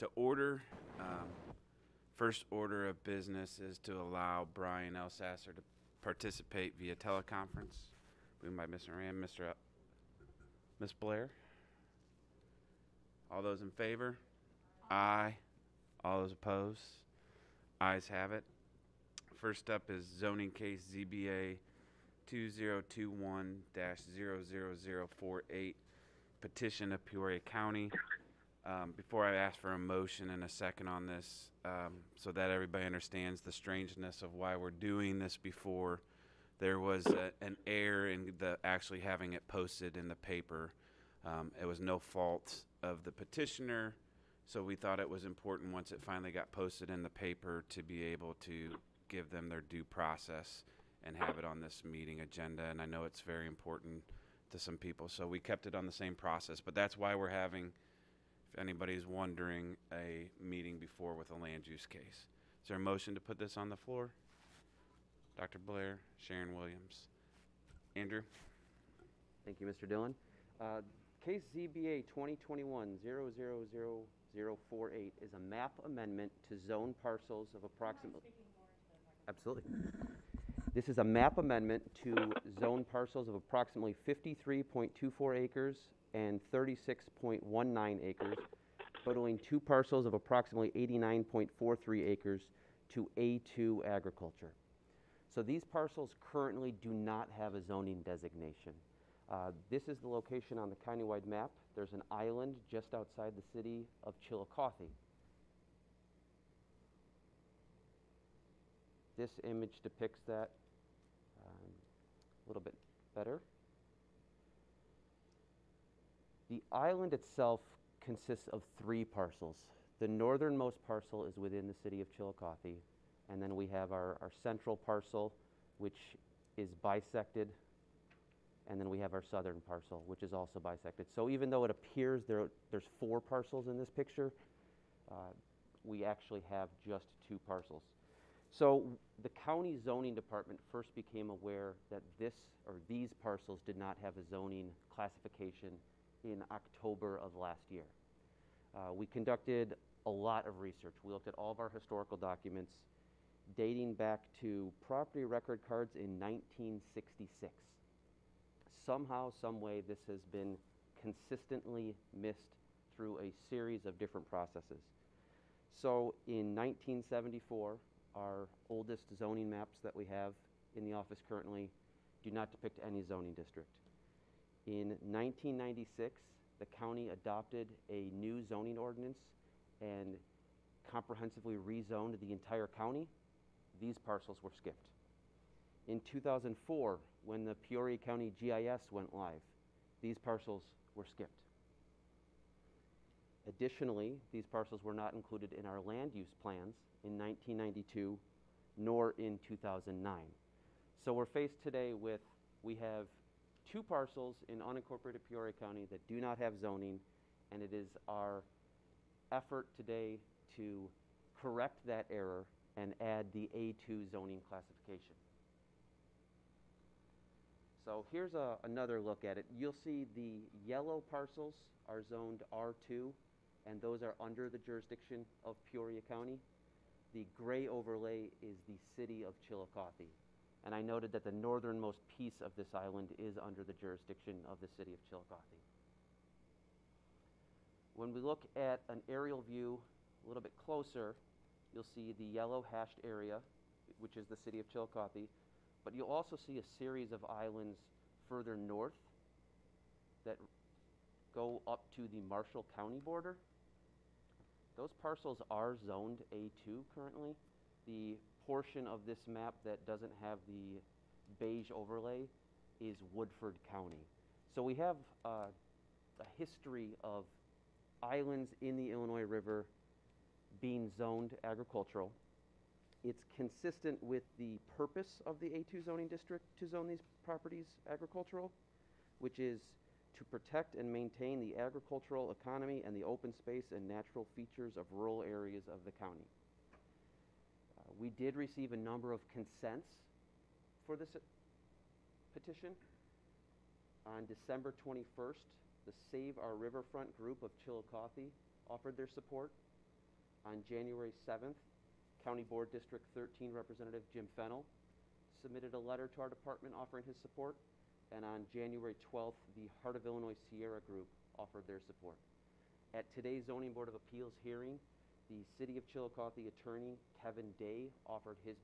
to order. First order of business is to allow Brian Elsasser to participate via teleconference. Moved by Mr. Rand, Ms. Blair. All those in favor? Aye. All those opposed? Ayes have it. First up is zoning case ZBA 2021-00048, petition of Peoria County. Before I ask for a motion and a second on this, so that everybody understands the strangeness of why we're doing this before, there was an error in actually having it posted in the paper. It was no fault of the petitioner, so we thought it was important once it finally got posted in the paper to be able to give them their due process and have it on this meeting agenda. And I know it's very important to some people, so we kept it on the same process. But that's why we're having, if anybody's wondering, a meeting before with a land use case. Is there a motion to put this on the floor? Dr. Blair, Sharon Williams. Andrew? Thank you, Mr. Dillon. Case ZBA 2021-00048 is a map amendment to zone parcels of approximately... Absolutely. This is a map amendment to zone parcels of approximately 53.24 acres and 36.19 acres, totaling two parcels of approximately 89.43 acres to A2 agriculture. So these parcels currently do not have a zoning designation. This is the location on the countywide map. There's an island just outside the city of Chillicothe. This image depicts that a little bit better. The island itself consists of three parcels. The northernmost parcel is within the city of Chillicothe, and then we have our central parcel, which is bisected, and then we have our southern parcel, which is also bisected. So even though it appears there's four parcels in this picture, we actually have just two parcels. So the county zoning department first became aware that these parcels did not have a zoning classification in October of last year. We conducted a lot of research. We looked at all of our historical documents dating back to property record cards in 1966. Somehow, some way, this has been consistently missed through a series of different processes. So in 1974, our oldest zoning maps that we have in the office currently do not depict any zoning district. In 1996, the county adopted a new zoning ordinance and comprehensively rezoned the entire county. These parcels were skipped. In 2004, when the Peoria County GIS went live, these parcels were skipped. Additionally, these parcels were not included in our land use plans in 1992, nor in 2009. So we're faced today with, we have two parcels in unincorporated Peoria County that do not have zoning, and it is our effort today to correct that error and add the A2 zoning classification. So here's another look at it. You'll see the yellow parcels are zoned R2, and those are under the jurisdiction of Peoria County. The gray overlay is the city of Chillicothe. And I noted that the northernmost piece of this island is under the jurisdiction of the city of Chillicothe. When we look at an aerial view a little bit closer, you'll see the yellow hashed area, which is the city of Chillicothe, but you'll also see a series of islands further north that go up to the Marshall County border. Those parcels are zoned A2 currently. The portion of this map that doesn't have the beige overlay is Woodford County. So we have a history of islands in the Illinois River being zoned agricultural. It's consistent with the purpose of the A2 zoning district to zone these properties agricultural, which is to protect and maintain the agricultural economy and the open space and natural features of rural areas of the county. We did receive a number of consents for this petition. On December 21st, the Save Our Riverfront group of Chillicothe offered their support. On January 7th, County Board District 13 Representative Jim Fennell submitted a letter to our department offering his support. And on January 12th, the Heart of Illinois Sierra Group offered their support. At today's Zoning Board of Appeals hearing, the City of Chillicothe attorney, Kevin Day, offered his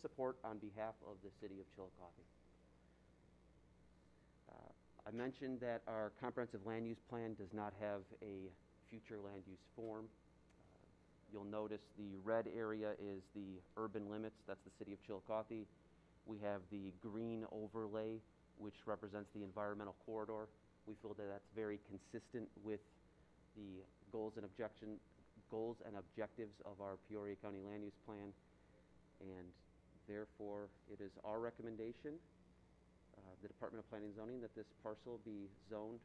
support on behalf of the City of Chillicothe. I mentioned that our comprehensive land use plan does not have a future land use form. You'll notice the red area is the urban limits. That's the City of Chillicothe. We have the green overlay, which represents the environmental corridor. We feel that that's very consistent with the goals and objectives of our Peoria County Land Use Plan, and therefore it is our recommendation, the Department of Planning and Zoning, that these parcels be zoned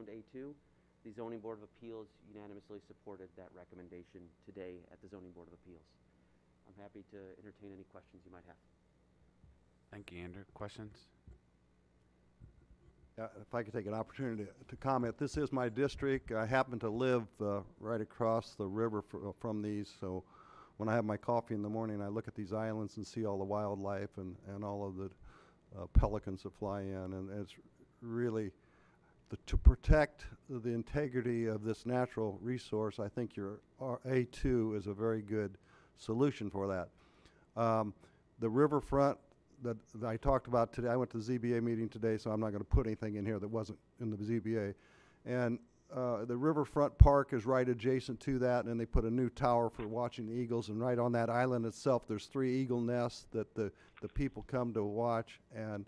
A2. The Zoning Board of Appeals unanimously supported that recommendation today at the Zoning Board of Appeals. I'm happy to entertain any questions you might have. Thank you, Andrew. Questions? If I could take an opportunity to comment, this is my district. I happen to live right across the river from these, so when I have my coffee in the morning, I look at these islands and see all the wildlife and all of the pelicans that fly in, and it's really, to protect the integrity of this natural resource, I think your A2 is a very good solution for that. The riverfront that I talked about today, I went to the ZBA meeting today, so I'm not going to put anything in here that wasn't in the ZBA. And the riverfront park is right adjacent to that, and they put a new tower for watching the eagles. And right on that island itself, there's 3 eagle nests that the people come to watch, and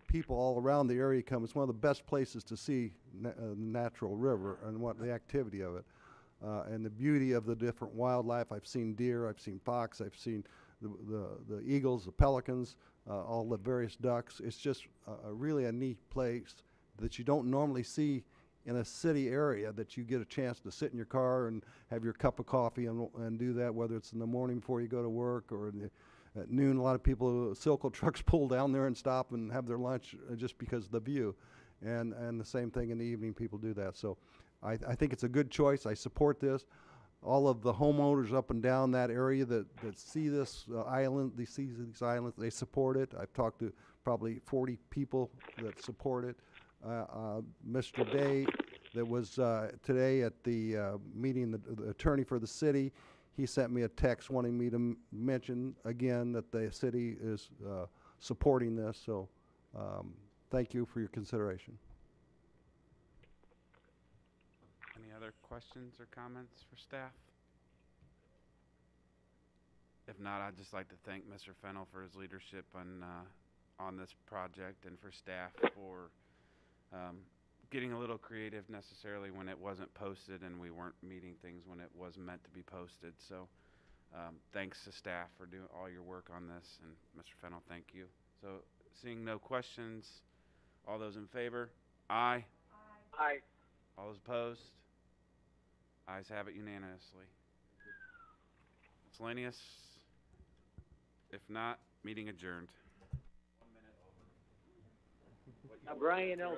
people all around the area come. It's one of the best places to see the natural river and what the activity of it. And the beauty of the different wildlife. I've seen deer, I've seen fox, I've seen the eagles, the pelicans, all the various ducks. It's just really a neat place that you don't normally see in a city area, that you get a chance to sit in your car and have your cup of coffee and do that, whether it's in the morning before you go to work or at noon. A lot of people, Silco trucks pull down there and stop and have their lunch just because of the view. And the same thing in the evening, people do that. So I think it's a good choice. I support this. All of the homeowners up and down that area that see this island, these islands, they support it. I've talked to probably 40 people that support it. Mr. Day, that was today at the meeting, the attorney for the city, he sent me a text wanting me to mention again that the city is supporting this. So thank you for your consideration. Any other questions or comments for staff? If not, I'd just like to thank Mr. Fennell for his leadership on this project, and for staff for getting a little creative necessarily when it wasn't posted and we weren't meeting things when it was meant to be posted. So thanks to staff for doing all your work on this, and Mr. Fennell, thank you. So seeing no questions, all those in favor? Aye. Aye. All those opposed? Ayes have it unanimously. Miscellaneous? If not, meeting adjourned. Brian L.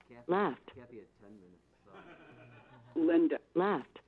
Kathy, Left. Kathy had 10 minutes. So. Linda, left.